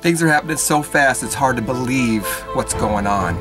Things are happening so fast it's hard to believe what's going on.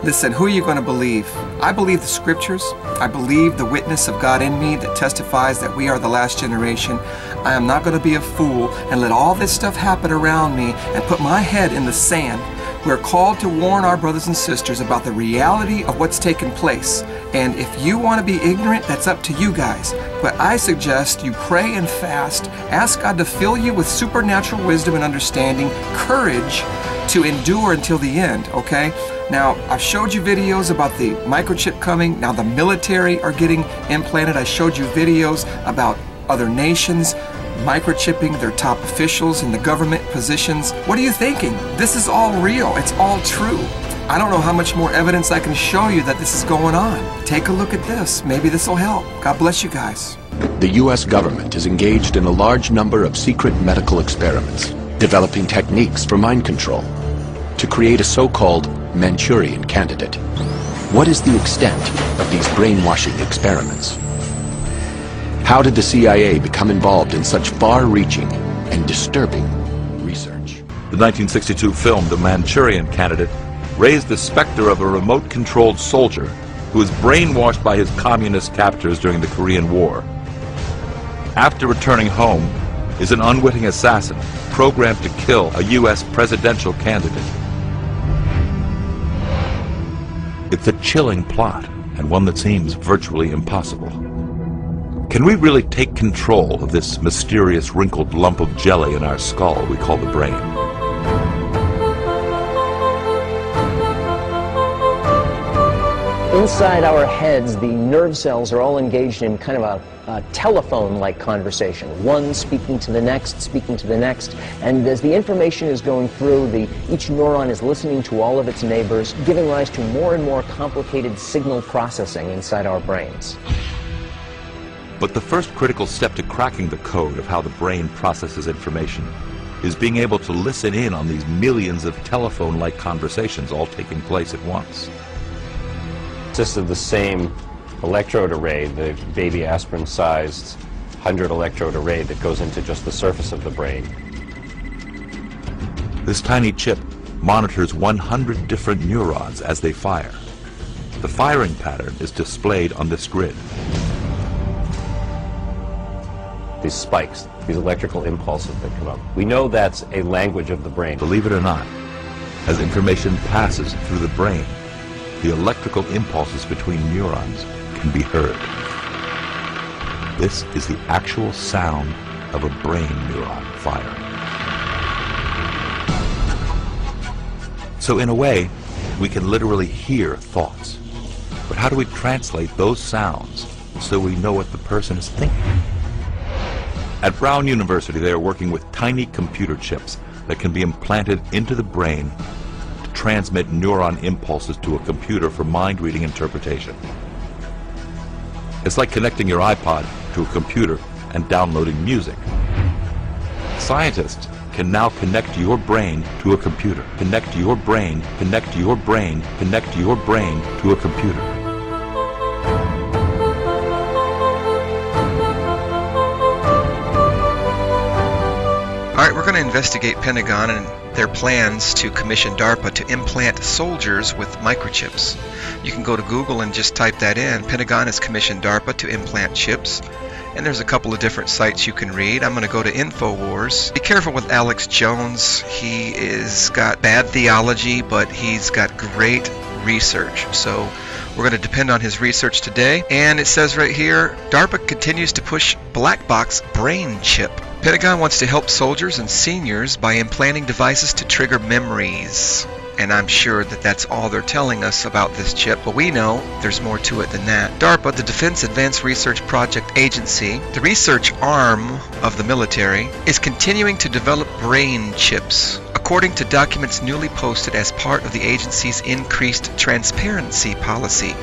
Listen, who are you going to believe? I believe the scriptures. I believe the witness of God in me that testifies that we are the last generation. I am not going to be a fool and let all this stuff happen around me and put my head in the sand. We're called to warn our brothers and sisters about the reality of what's taking place. And if you want to be ignorant, that's up to you guys. But I suggest you pray and fast, ask God to fill you with supernatural wisdom and understanding, courage to endure until the end, okay? Now, I've showed you videos about the microchip coming. Now the military are getting implanted. I showed you videos about other nations microchipping their top officials in the government positions. What are you thinking? This is all real. It's all true. I don't know how much more evidence I can show you that this is going on. Take a look at this. Maybe this will help. God bless you guys. The U.S. government is engaged in a large number of secret medical experiments, developing techniques for mind control to create a so-called Manchurian candidate. What is the extent of these brainwashing experiments? How did the CIA become involved in such far-reaching and disturbing research? The 1962 film, The Manchurian Candidate, raised the specter of a remote-controlled soldier who was brainwashed by his communist captors during the Korean War. After returning home, is an unwitting assassin programmed to kill a U.S. presidential candidate. It's a chilling plot, and one that seems virtually impossible. Can we really take control of this mysterious wrinkled lump of jelly in our skull we call the brain? Inside our heads, the nerve cells are all engaged in kind of a telephone-like conversation. One speaking to the next, and as the information is going through, each neuron is listening to all of its neighbors, giving rise to more and more complicated signal processing inside our brains. But the first critical step to cracking the code of how the brain processes information is being able to listen in on these millions of telephone-like conversations all taking place at once. Consists of the same electrode array, the baby aspirin-sized 100 electrode array that goes into just the surface of the brain. This tiny chip monitors 100 different neurons as they fire. The firing pattern is displayed on this grid. These spikes, these electrical impulses that come up. We know that's a language of the brain. Believe it or not, as information passes through the brain, the electrical impulses between neurons can be heard. This is the actual sound of a brain neuron firing. So in a way, we can literally hear thoughts. But how do we translate those sounds so we know what the person is thinking? At Brown University, they are working with tiny computer chips that can be implanted into the brain to transmit neuron impulses to a computer for mind-reading interpretation. It's like connecting your iPod to a computer and downloading music. Scientists can now connect your brain to a computer. Connect your brain to a computer. Alright, we're going to investigate Pentagon and their plans to commission Darpa to implant soldiers with microchips. You can go to Google and just type that in. Pentagon has commissioned Darpa to implant chips. And there's a couple of different sites you can read. I'm going to go to InfoWars. Be careful with Alex Jones. He is got bad theology, but he's got great research. So we're going to depend on his research today. And it says right here, Darpa continues to push black box brain chip. Pentagon wants to help soldiers and seniors by implanting devices to trigger memories. And I'm sure that that's all they're telling us about this chip, but we know there's more to it than that. DARPA, the Defense Advanced Research Project Agency, the research arm of the military, is continuing to develop brain chips, according to documents newly posted as part of the agency's increased transparency policy.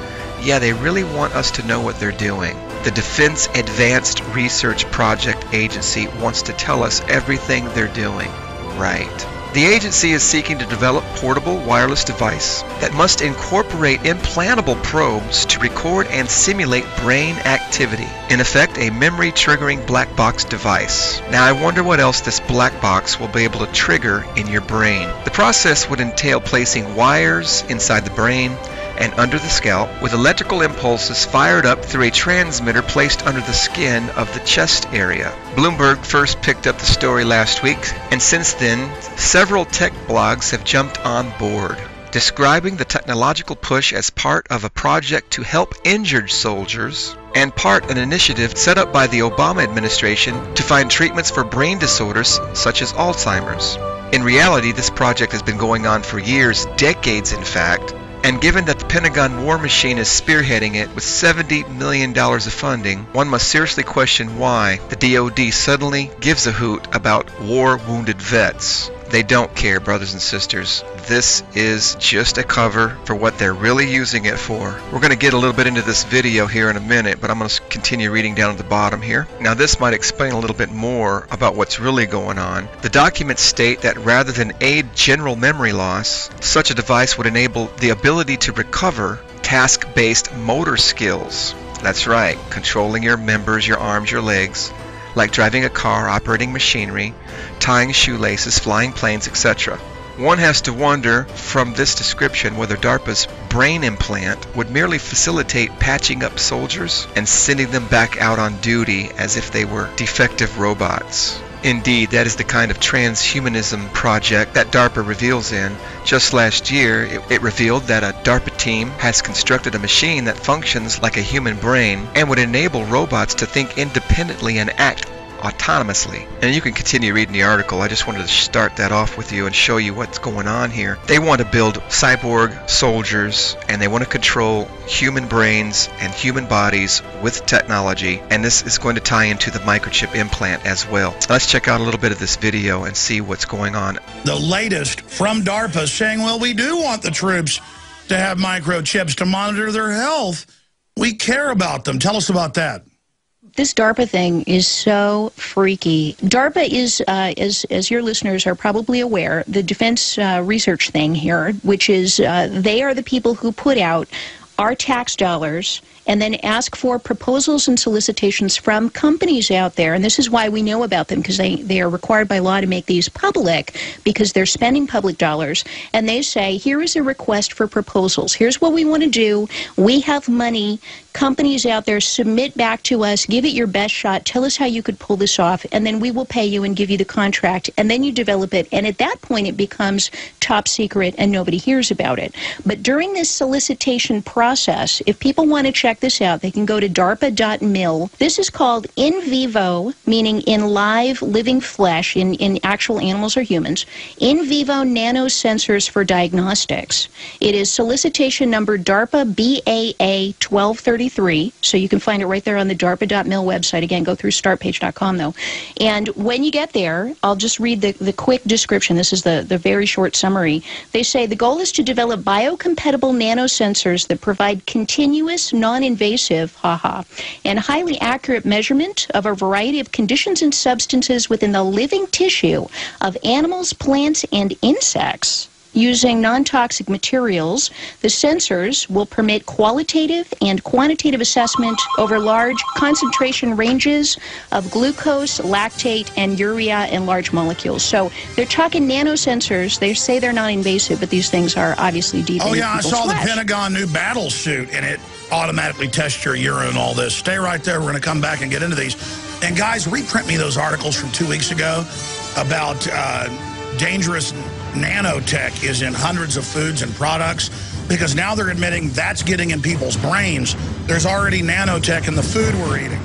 Yeah, they really want us to know what they're doing. The Defense Advanced Research Project Agency wants to tell us everything they're doing. Right. The agency is seeking to develop a portable wireless device that must incorporate implantable probes to record and simulate brain activity. In effect, a memory-triggering black box device. Now, I wonder what else this black box will be able to trigger in your brain. The process would entail placing wires inside the brain and under the scalp with electrical impulses fired up through a transmitter placed under the skin of the chest area. Bloomberg first picked up the story last week, and since then, several tech blogs have jumped on board, describing the technological push as part of a project to help injured soldiers and part an initiative set up by the Obama administration to find treatments for brain disorders such as Alzheimer's. In reality, this project has been going on for years, decades in fact, and given that the Pentagon War Machine is spearheading it with $70 million of funding, one must seriously question why the DoD suddenly gives a hoot about war-wounded vets. They don't care, brothers and sisters. This is just a cover for what they're really using it for. We're going to get a little bit into this video here in a minute, but I'm going to continue reading down at the bottom here. Now, this might explain a little bit more about what's really going on. The documents state that rather than aid general memory loss, such a device would enable the ability to recover task-based motor skills. That's right, controlling your members, your arms, your legs, like driving a car, operating machinery, tying shoelaces, flying planes, etc. One has to wonder from this description whether DARPA's brain implant would merely facilitate patching up soldiers and sending them back out on duty as if they were defective robots. Indeed, that is the kind of transhumanism project that DARPA reveals in. Just last year, it revealed that a DARPA team has constructed a machine that functions like a human brain and would enable robots to think independently and act autonomously. And you can continue reading the article. I just wanted to start that off with you and show you what's going on here. They want to build cyborg soldiers, and they want to control human brains and human bodies with technology, and this is going to tie into the microchip implant as well. Let's check out a little bit of this video and see what's going on. The latest from DARPA saying, well, we do want the troops to have microchips to monitor their health. We care about them. Tell us about that. This DARPA thing is so freaky. DARPA is, as your listeners are probably aware, the defense research thing here, which is they are the people who put out our tax dollars and then ask for proposals and solicitations from companies out there. And this is why we know about them, because they are required by law to make these public because they're spending public dollars. And they say, here is a request for proposals. Here's what we want to do. We have money. Companies out there, submit back to us, give it your best shot, tell us how you could pull this off, and then we will pay you and give you the contract, and then you develop it, and at that point it becomes top secret and nobody hears about it. But during this solicitation process, if people want to check this out, they can go to darpa.mil. This is called in vivo, meaning in live, living flesh, in actual animals or humans, in vivo nanosensors for diagnostics. It is solicitation number DARPA BAA 1233. So you can find it right there on the darpa.mil website. Again, go through startpage.com, though. And when you get there, I'll just read the quick description. This is the very short summary. They say the goal is to develop biocompatible nanosensors that provide continuous, non-invasive, and highly accurate measurement of a variety of conditions and substances within the living tissue of animals, plants, and insects. Using non-toxic materials, the sensors will permit qualitative and quantitative assessment over large concentration ranges of glucose, lactate, and urea in large molecules. So they're talking nanosensors. They say they're non-invasive, but these things are obviously deep into people's flesh. The Pentagon new battle suit, and it automatically tests your urine and all this. Stay right there. We're going to come back and get into these. And guys, reprint me those articles from 2 weeks ago about dangerous nanotech is in hundreds of foods and products, because now they're admitting that's getting in people's brains. There's already nanotech in the food we're eating.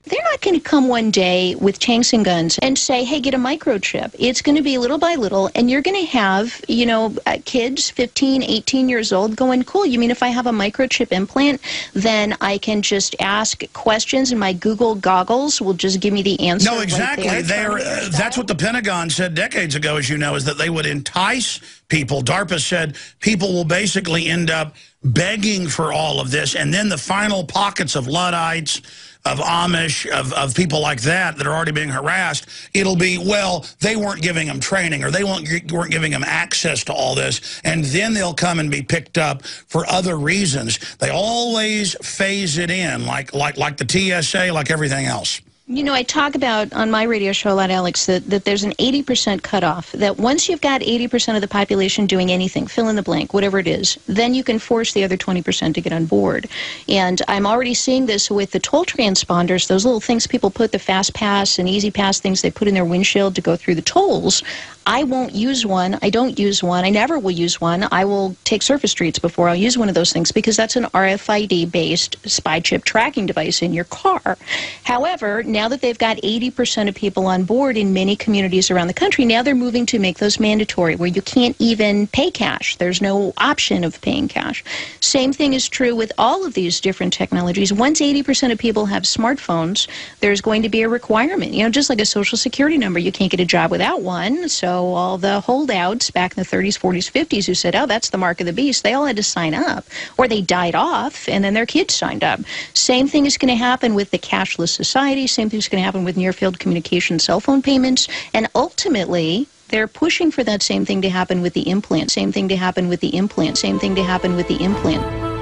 They're not going to come one day with tanks and guns and say, hey, get a microchip. It's going to be little by little, and you're going to have, you know, kids 15, 18 years old going, cool, you mean if I have a microchip implant, then I can just ask questions and my Google goggles will just give me the answer? No, exactly. Right there, that's what the Pentagon said decades ago, as you know, is that they would entice people. DARPA said people will basically end up begging for all of this, and then the final pockets of Luddites, of Amish, of people like that are already being harassed, it'll be, well, they weren't giving them training, or they weren't giving them access to all this, and then they'll come and be picked up for other reasons. They always phase it in, like the TSA, like everything else. You know, I talk about on my radio show a lot, Alex, that there's an 80% cutoff, that once you've got 80% of the population doing anything, fill in the blank, whatever it is, then you can force the other 20% to get on board. And I'm already seeing this with the toll transponders, those little things people put, the Fast Pass and Easy Pass things they put in their windshield to go through the tolls. I won't use one. I don't use one. I never will use one. I will take surface streets before I'll use one of those things, because that's an RFID-based spy chip tracking device in your car. However, now that they've got 80% of people on board in many communities around the country, now they're moving to make those mandatory, where you can't even pay cash. There's no option of paying cash. Same thing is true with all of these different technologies. Once 80% of people have smartphones, there's going to be a requirement. You know, just like a Social Security number, you can't get a job without one. So all the holdouts back in the 30s, 40s, 50s who said, oh, that's the mark of the beast, they all had to sign up, or they died off, and then their kids signed up. Same thing is going to happen with the cashless society. Same thing is going to happen with near-field communication cell phone payments. And ultimately, they're pushing for that same thing to happen with the implant. Same thing to happen with the implant. Same thing to happen with the implant.